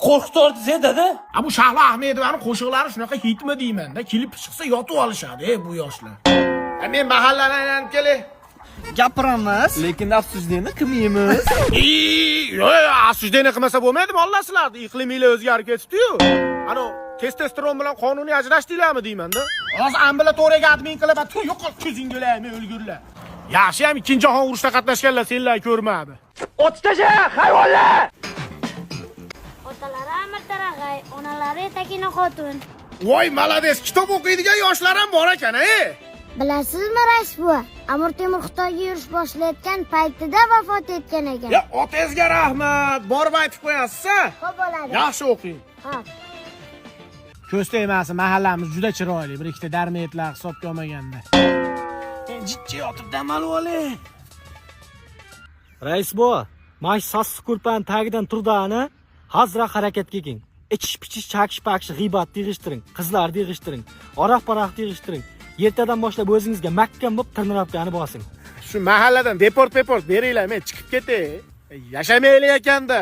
Qo'rqitordi dada. Bu Shahlo Ahmedovaning qo'shiqlari shunaqa hitmi deyman-da. Klip chiqsa yotib olishadi bu yoshlar. Men mahallani aylanib kelay. Gapiramiz, lekin afsusdeni qilmaymiz. Afsusdeni qilmasa bo'lmaydimi, Allohsizlarni iqliminglar o'zgarib ketdi-yu. Ano testosteron bilan qonuniy ajrashdinglarmi deyman-da. Hozir ambulatoriyaga admin qilib, yo'qol ko'zinglarni o'lgurlar. Yaxshi ham ikkinchi jahon urushida qatnashganlar senlar ko'rmadi. Otishtaja, hayvonlar! Otalari Amir Tarag'ay, onalari Takina Xotun. Voy, malades, kitob o'qiydigan yoshlar ham bor ekan-a. Bilasizmi, rais buva? Amir Temur Xitoyga yurish boshlayotgan paytida vafot etgan ekan. Otangizga rahmat. Borib aytib qo'yasiz-a? Xo'p bo'ladi. Yaxshi o'qing. Xo'p. Ko'z tegmasi, mahallamiz juda chiroyli, bir ikkita darmetlar hisobga olmaganda. Jijji yotib dam olib. Rais buva, mash sassiq ko'rpaning tagidan turdi-ani, hazra harakatga keng. Ichish-pichish, chakish-pakish, g'iybat yig'ishtiring, qizlarni yig'ishtiring, aroq-paroqni yig'ishtiring. Ertadan boshlab o'zingizga mahkam bo'lib tirnirabgani bosing. Shu mahalladan deport beringlar, men chiqib ketay. Yashamaylik ekanda.